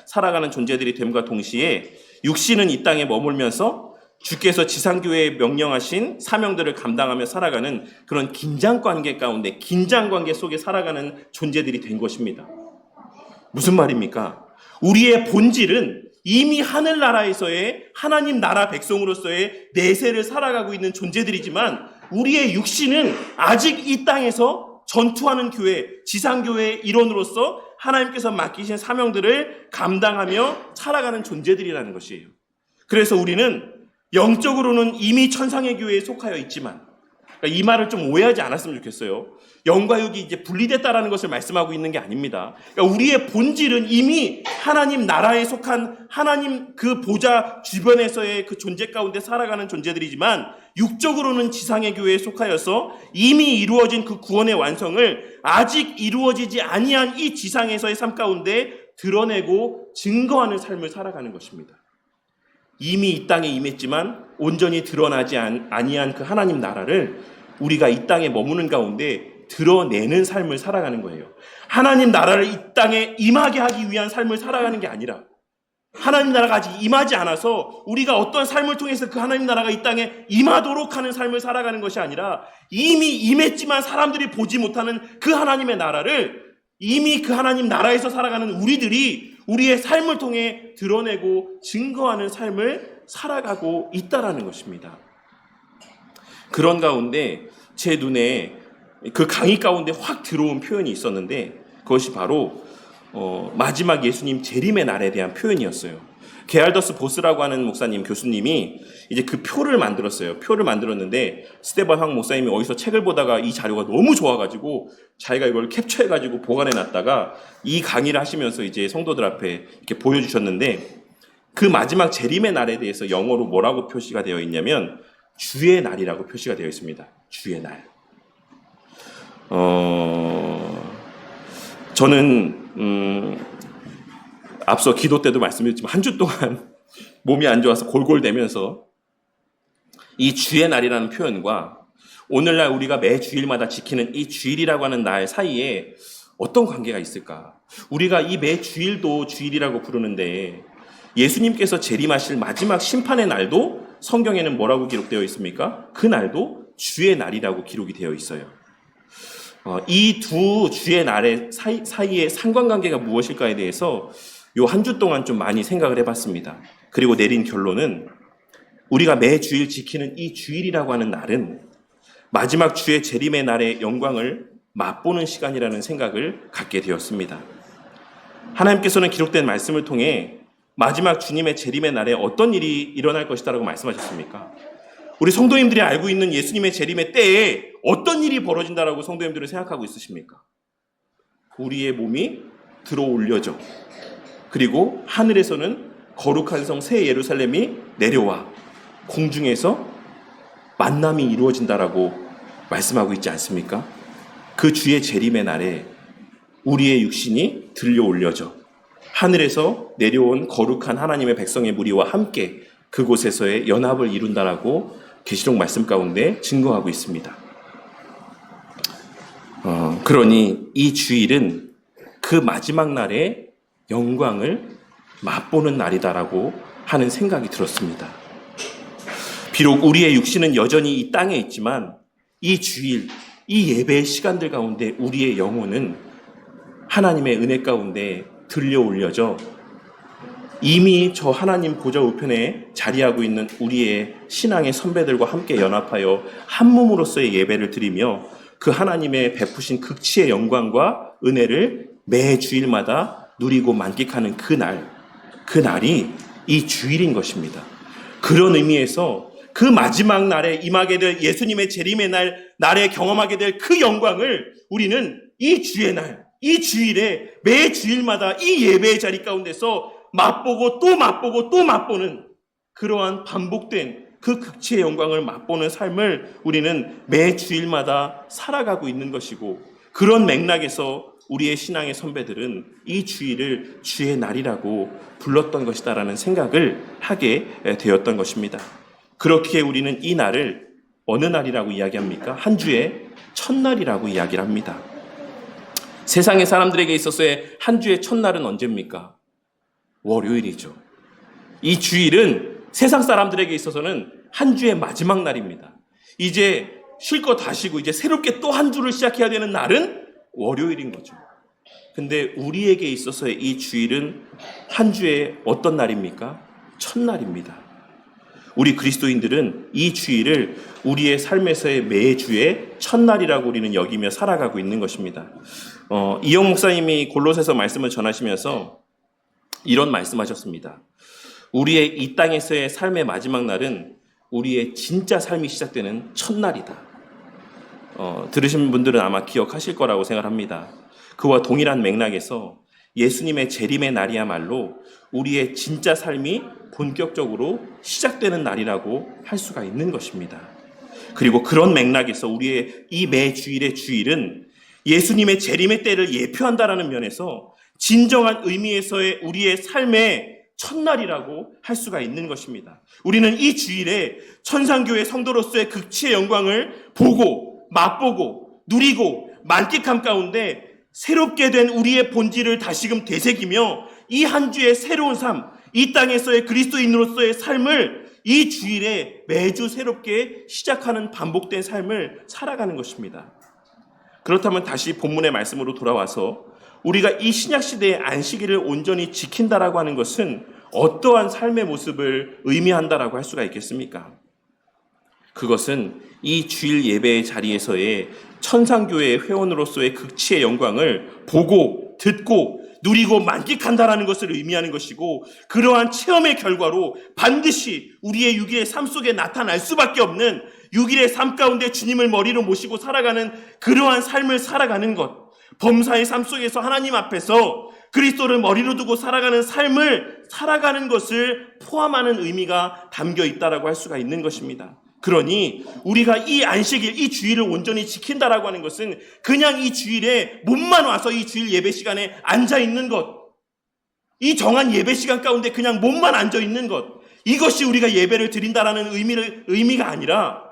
살아가는 존재들이 됨과 동시에 육신은 이 땅에 머물면서 주께서 지상교회에 명령하신 사명들을 감당하며 살아가는 그런 긴장관계 가운데, 긴장관계 속에 살아가는 존재들이 된 것입니다. 무슨 말입니까? 우리의 본질은 이미 하늘나라에서의 하나님 나라 백성으로서의 내세를 살아가고 있는 존재들이지만 우리의 육신은 아직 이 땅에서 전투하는 교회, 지상교회의 일원으로서 하나님께서 맡기신 사명들을 감당하며 살아가는 존재들이라는 것이에요. 그래서 우리는 영적으로는 이미 천상의 교회에 속하여 있지만, 그러니까 이 말을 좀 오해하지 않았으면 좋겠어요. 영과 육이 이제 분리됐다라는 것을 말씀하고 있는 게 아닙니다. 그러니까 우리의 본질은 이미 하나님 나라에 속한 하나님 그 보좌 주변에서의 그 존재 가운데 살아가는 존재들이지만 육적으로는 지상의 교회에 속하여서 이미 이루어진 그 구원의 완성을 아직 이루어지지 아니한 이 지상에서의 삶 가운데 드러내고 증거하는 삶을 살아가는 것입니다. 이미 이 땅에 임했지만 온전히 드러나지 아니한 그 하나님 나라를 우리가 이 땅에 머무는 가운데 드러내는 삶을 살아가는 거예요. 하나님 나라를 이 땅에 임하게 하기 위한 삶을 살아가는 게 아니라 하나님 나라가 아직 임하지 않아서 우리가 어떤 삶을 통해서 그 하나님 나라가 이 땅에 임하도록 하는 삶을 살아가는 것이 아니라 이미 임했지만 사람들이 보지 못하는 그 하나님의 나라를 이미 그 하나님 나라에서 살아가는 우리들이 우리의 삶을 통해 드러내고 증거하는 삶을 살아가고 있다라는 것입니다. 그런 가운데 제 눈에 그 강의 가운데 확 들어온 표현이 있었는데 그것이 바로 마지막 예수님 재림의 날에 대한 표현이었어요. 게알더스 보스라고 하는 목사님, 교수님이 이제 그 표를 만들었어요. 표를 만들었는데 스테반 황 목사님이 어디서 책을 보다가 이 자료가 너무 좋아가지고 자기가 이걸 캡처해가지고 보관해놨다가 이 강의를 하시면서 이제 성도들 앞에 이렇게 보여주셨는데 그 마지막 재림의 날에 대해서 영어로 뭐라고 표시가 되어 있냐면 주의 날이라고 표시가 되어 있습니다. 주의 날. 저는 앞서 기도 때도 말씀드렸지만 한 주 동안 몸이 안 좋아서 골골대면서 이 주의 날이라는 표현과 오늘날 우리가 매 주일마다 지키는 이 주일이라고 하는 날 사이에 어떤 관계가 있을까? 우리가 이 매 주일도 주일이라고 부르는데 예수님께서 재림하실 마지막 심판의 날도 성경에는 뭐라고 기록되어 있습니까? 그 날도 주의 날이라고 기록이 되어 있어요. 이 두 주의 날의 사이의 상관관계가 무엇일까에 대해서 요 한 주 동안 좀 많이 생각을 해봤습니다. 그리고 내린 결론은 우리가 매 주일 지키는 이 주일이라고 하는 날은 마지막 주의 재림의 날의 영광을 맛보는 시간이라는 생각을 갖게 되었습니다. 하나님께서는 기록된 말씀을 통해 마지막 주님의 재림의 날에 어떤 일이 일어날 것이다라고 말씀하셨습니까? 우리 성도님들이 알고 있는 예수님의 재림의 때에 어떤 일이 벌어진다라고 성도님들은 생각하고 있으십니까? 우리의 몸이 들어 올려져. 그리고 하늘에서는 거룩한 성 새 예루살렘이 내려와 공중에서 만남이 이루어진다라고 말씀하고 있지 않습니까? 그 주의 재림의 날에 우리의 육신이 들려 올려져 하늘에서 내려온 거룩한 하나님의 백성의 무리와 함께 그곳에서의 연합을 이룬다라고 계시록 말씀 가운데 증거하고 있습니다. 그러니 이 주일은 그 마지막 날의 영광을 맛보는 날이다라고 하는 생각이 들었습니다. 비록 우리의 육신은 여전히 이 땅에 있지만 이 주일, 이 예배의 시간들 가운데 우리의 영혼은 하나님의 은혜 가운데 들려 올려져 이미 저 하나님 보좌 우편에 자리하고 있는 우리의 신앙의 선배들과 함께 연합하여 한 몸으로서의 예배를 드리며 그 하나님의 베푸신 극치의 영광과 은혜를 매 주일마다 누리고 만끽하는 그 날이 이 주일인 것입니다. 그런 의미에서 그 마지막 날에 임하게 될 예수님의 재림의 날에 경험하게 될 그 영광을 우리는 이 주의 날, 이 주일에 매 주일마다 이 예배의 자리 가운데서 맛보고 또 맛보고 또 맛보는 그러한 반복된 그 극치의 영광을 맛보는 삶을 우리는 매 주일마다 살아가고 있는 것이고 그런 맥락에서 우리의 신앙의 선배들은 이 주일을 주의 날이라고 불렀던 것이다라는 생각을 하게 되었던 것입니다. 그렇기에 우리는 이 날을 어느 날이라고 이야기합니까? 한 주의 첫날이라고 이야기를 합니다. 세상의 사람들에게 있어서의 한 주의 첫날은 언제입니까? 월요일이죠. 이 주일은 세상 사람들에게 있어서는 한 주의 마지막 날입니다. 이제 쉴 거 다 쉬고 이제 새롭게 또 한 주를 시작해야 되는 날은 월요일인 거죠. 근데 우리에게 있어서의 이 주일은 한 주의 어떤 날입니까? 첫날입니다. 우리 그리스도인들은 이 주일을 우리의 삶에서의 매주의 첫날이라고 우리는 여기며 살아가고 있는 것입니다. 이영 목사님이 골로새서 말씀을 전하시면서 이런 말씀하셨습니다. 우리의 이 땅에서의 삶의 마지막 날은 우리의 진짜 삶이 시작되는 첫날이다. 들으신 분들은 아마 기억하실 거라고 생각합니다. 그와 동일한 맥락에서 예수님의 재림의 날이야말로 우리의 진짜 삶이 본격적으로 시작되는 날이라고 할 수가 있는 것입니다. 그리고 그런 맥락에서 우리의 이 매주일의 주일은 예수님의 재림의 때를 예표한다라는 면에서 진정한 의미에서의 우리의 삶의 첫날이라고 할 수가 있는 것입니다. 우리는 이 주일에 천상교회 성도로서의 극치의 영광을 보고 맛보고 누리고 만끽함 가운데 새롭게 된 우리의 본질을 다시금 되새기며 이 한 주의 새로운 삶, 이 땅에서의 그리스도인으로서의 삶을 이 주일에 매주 새롭게 시작하는 반복된 삶을 살아가는 것입니다. 그렇다면 다시 본문의 말씀으로 돌아와서 우리가 이 신약시대의 안식일을 온전히 지킨다라고 하는 것은 어떠한 삶의 모습을 의미한다라고 할 수가 있겠습니까? 그것은 이 주일 예배의 자리에서의 천상교회의 회원으로서의 극치의 영광을 보고 듣고 누리고 만끽한다라는 것을 의미하는 것이고, 그러한 체험의 결과로 반드시 우리의 6일의 삶 속에 나타날 수밖에 없는 6일의 삶 가운데 주님을 머리로 모시고 살아가는 그러한 삶을 살아가는 것, 범사의 삶 속에서 하나님 앞에서 그리스도를 머리로 두고 살아가는 삶을 살아가는 것을 포함하는 의미가 담겨 있다라고 할 수가 있는 것입니다. 그러니 우리가 이 안식일, 이 주일을 온전히 지킨다라고 하는 것은 그냥 이 주일에 몸만 와서 이 주일 예배 시간에 앉아 있는 것, 이 정한 예배 시간 가운데 그냥 몸만 앉아 있는 것, 이것이 우리가 예배를 드린다라는 의미가 아니라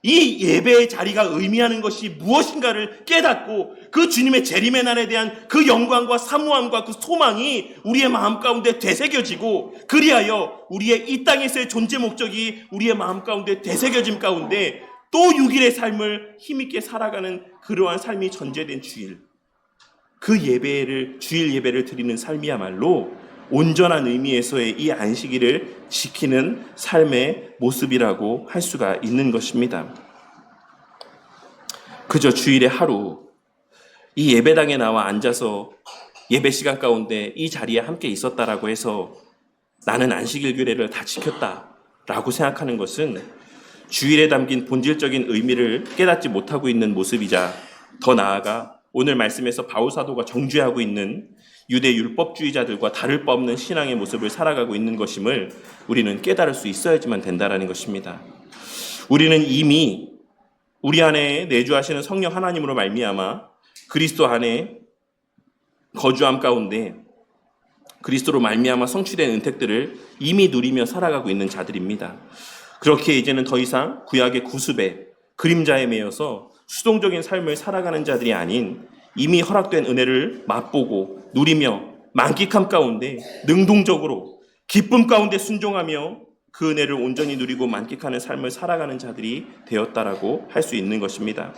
이 예배의 자리가 의미하는 것이 무엇인가를 깨닫고 그 주님의 재림의 날에 대한 그 영광과 사모함과 그 소망이 우리의 마음 가운데 되새겨지고, 그리하여 우리의 이 땅에서의 존재 목적이 우리의 마음 가운데 되새겨짐 가운데 또 6일의 삶을 힘있게 살아가는 그러한 삶이 전제된 주일, 그 예배를, 주일 예배를 드리는 삶이야말로 온전한 의미에서의 이 안식일을 지키는 삶의 모습이라고 할 수가 있는 것입니다. 그저 주일의 하루, 이 예배당에 나와 앉아서 예배 시간 가운데 이 자리에 함께 있었다라고 해서 나는 안식일 규례를 다 지켰다라고 생각하는 것은 주일에 담긴 본질적인 의미를 깨닫지 못하고 있는 모습이자, 더 나아가 오늘 말씀에서 바울 사도가 정죄하고 있는 유대 율법주의자들과 다를 바 없는 신앙의 모습을 살아가고 있는 것임을 우리는 깨달을 수 있어야지만 된다라는 것입니다. 우리는 이미 우리 안에 내주하시는 성령 하나님으로 말미암아 그리스도 안에 거주함 가운데 그리스도로 말미암아 성취된 은택들을 이미 누리며 살아가고 있는 자들입니다. 그렇게 이제는 더 이상 구약의 구습에 그림자에 매여서 수동적인 삶을 살아가는 자들이 아닌, 이미 허락된 은혜를 맛보고 누리며 만끽함 가운데 능동적으로 기쁨 가운데 순종하며 그 은혜를 온전히 누리고 만끽하는 삶을 살아가는 자들이 되었다라고 할 수 있는 것입니다.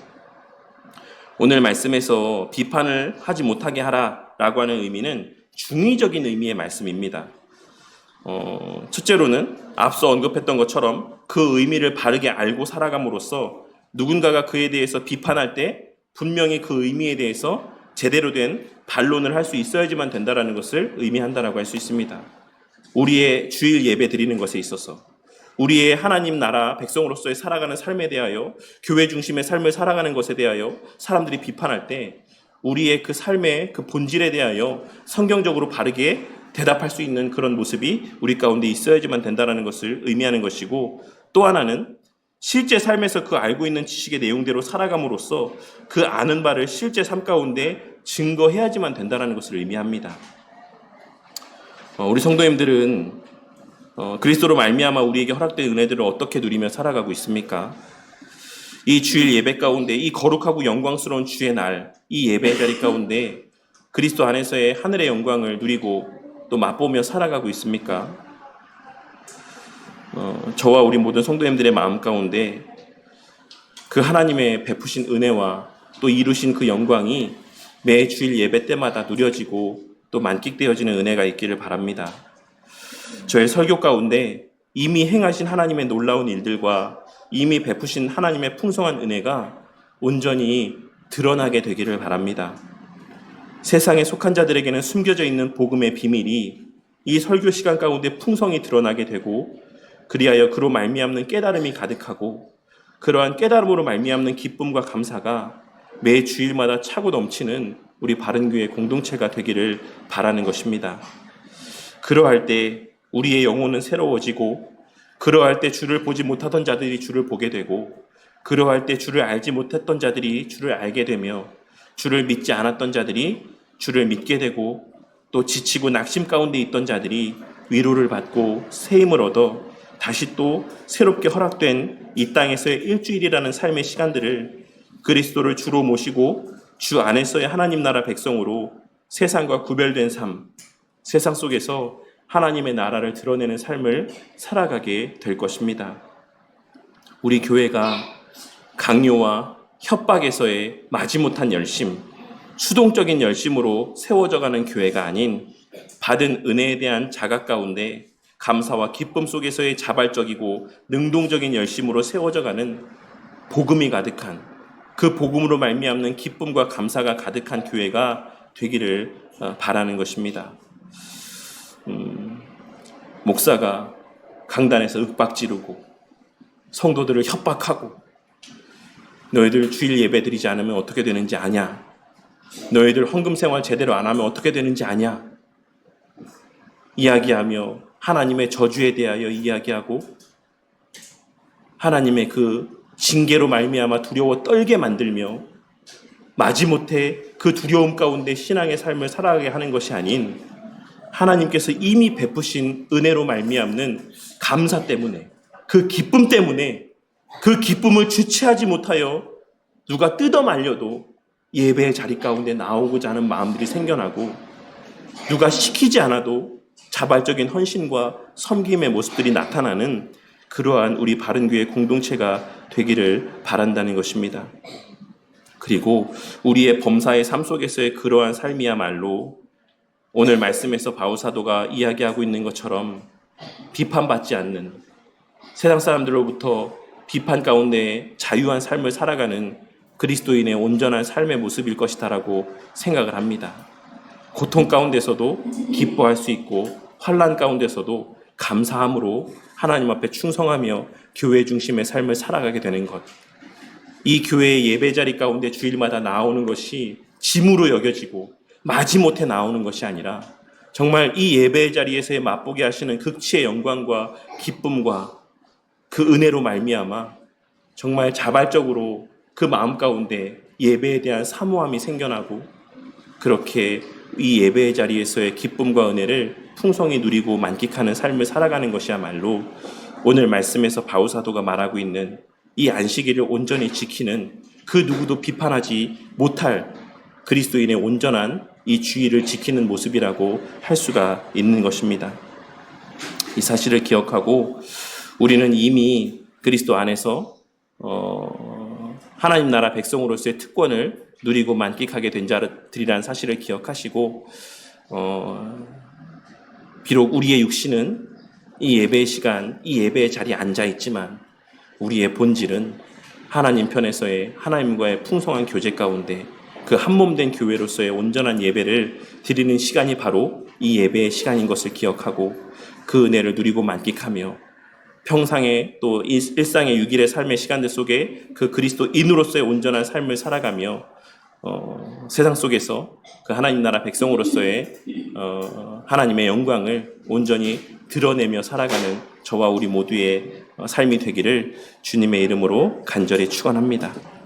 오늘 말씀에서 비판을 하지 못하게 하라라고 하는 의미는 중의적인 의미의 말씀입니다. 첫째로는 앞서 언급했던 것처럼 그 의미를 바르게 알고 살아감으로써 누군가가 그에 대해서 비판할 때 분명히 그 의미에 대해서 제대로 된 반론을 할 수 있어야지만 된다라는 것을 의미한다라고 할 수 있습니다. 우리의 주일 예배 드리는 것에 있어서, 우리의 하나님 나라 백성으로서의 살아가는 삶에 대하여, 교회 중심의 삶을 살아가는 것에 대하여 사람들이 비판할 때 우리의 그 삶의 그 본질에 대하여 성경적으로 바르게 대답할 수 있는 그런 모습이 우리 가운데 있어야지만 된다라는 것을 의미하는 것이고, 또 하나는 실제 삶에서 그 알고 있는 지식의 내용대로 살아감으로써 그 아는 바를 실제 삶 가운데 증거해야지만 된다는 것을 의미합니다. 우리 성도님들은 그리스도로 말미암아 우리에게 허락된 은혜들을 어떻게 누리며 살아가고 있습니까? 이 주일 예배 가운데, 이 거룩하고 영광스러운 주의 날, 이 예배 자리 가운데 그리스도 안에서의 하늘의 영광을 누리고 또 맛보며 살아가고 있습니까? 저와 우리 모든 성도님들의 마음 가운데 그 하나님의 베푸신 은혜와 또 이루신 그 영광이 매 주일 예배 때마다 누려지고 또 만끽되어지는 은혜가 있기를 바랍니다. 저의 설교 가운데 이미 행하신 하나님의 놀라운 일들과 이미 베푸신 하나님의 풍성한 은혜가 온전히 드러나게 되기를 바랍니다. 세상에 속한 자들에게는 숨겨져 있는 복음의 비밀이 이 설교 시간 가운데 풍성히 드러나게 되고, 그리하여 그로 말미암는 깨달음이 가득하고, 그러한 깨달음으로 말미암는 기쁨과 감사가 매 주일마다 차고 넘치는 우리 바른교회 공동체가 되기를 바라는 것입니다. 그러할 때 우리의 영혼은 새로워지고, 그러할 때 주를 보지 못하던 자들이 주를 보게 되고, 그러할 때 주를 알지 못했던 자들이 주를 알게 되며, 주를 믿지 않았던 자들이 주를 믿게 되고, 또 지치고 낙심 가운데 있던 자들이 위로를 받고 새 힘을 얻어 다시 또 새롭게 허락된 이 땅에서의 일주일이라는 삶의 시간들을 그리스도를 주로 모시고 주 안에서의 하나님 나라 백성으로 세상과 구별된 삶, 세상 속에서 하나님의 나라를 드러내는 삶을 살아가게 될 것입니다. 우리 교회가 강요와 협박에서의 마지못한 열심, 수동적인 열심으로 세워져가는 교회가 아닌 받은 은혜에 대한 자각 가운데 감사와 기쁨 속에서의 자발적이고 능동적인 열심으로 세워져가는 복음이 가득한, 그 복음으로 말미암는 기쁨과 감사가 가득한 교회가 되기를 바라는 것입니다. 목사가 강단에서 윽박지르고 성도들을 협박하고 너희들 주일 예배 드리지 않으면 어떻게 되는지 아냐? 너희들 헌금 생활 제대로 안 하면 어떻게 되는지 아냐? 이야기하며 하나님의 저주에 대하여 이야기하고 하나님의 그 징계로 말미암아 두려워 떨게 만들며 마지못해 그 두려움 가운데 신앙의 삶을 살아가게 하는 것이 아닌 하나님께서 이미 베푸신 은혜로 말미암는 감사 때문에, 그 기쁨 때문에, 그 기쁨을 주체하지 못하여 누가 뜯어 말려도 예배의 자리 가운데 나오고자 하는 마음들이 생겨나고, 누가 시키지 않아도 자발적인 헌신과 섬김의 모습들이 나타나는 그러한 우리 바른교회 공동체가 되기를 바란다는 것입니다. 그리고 우리의 범사의 삶 속에서의 그러한 삶이야말로 오늘 말씀에서 바울사도가 이야기하고 있는 것처럼 비판받지 않는, 세상 사람들로부터 비판 가운데 자유한 삶을 살아가는 그리스도인의 온전한 삶의 모습일 것이다라고 생각을 합니다. 고통 가운데서도 기뻐할 수 있고 환난 가운데서도 감사함으로 하나님 앞에 충성하며 교회 중심의 삶을 살아가게 되는 것, 이 교회의 예배자리 가운데 주일마다 나오는 것이 짐으로 여겨지고 마지못해 나오는 것이 아니라 정말 이 예배 자리에서의 맛보게 하시는 극치의 영광과 기쁨과 그 은혜로 말미암아 정말 자발적으로 그 마음 가운데 예배에 대한 사모함이 생겨나고, 그렇게 이 예배의 자리에서의 기쁨과 은혜를 풍성히 누리고 만끽하는 삶을 살아가는 것이야말로 오늘 말씀에서 바울사도가 말하고 있는 이 안식일을 온전히 지키는, 그 누구도 비판하지 못할 그리스도인의 온전한 이 주의를 지키는 모습이라고 할 수가 있는 것입니다. 이 사실을 기억하고 우리는 이미 그리스도 안에서 하나님 나라 백성으로서의 특권을 누리고 만끽하게 된 자들이라는 사실을 기억하시고, 비록 우리의 육신은 이 예배의 시간, 이 예배의 자리에 앉아 있지만 우리의 본질은 하나님 편에서의 하나님과의 풍성한 교제 가운데 그 한몸된 교회로서의 온전한 예배를 드리는 시간이 바로 이 예배의 시간인 것을 기억하고 그 은혜를 누리고 만끽하며 평상의 또 일상의 6일의 삶의 시간들 속에 그 그리스도인으로서의 온전한 삶을 살아가며 세상 속에서 그 하나님 나라 백성으로서의 하나님의 영광을 온전히 드러내며 살아가는 저와 우리 모두의 삶이 되기를 주님의 이름으로 간절히 축원합니다.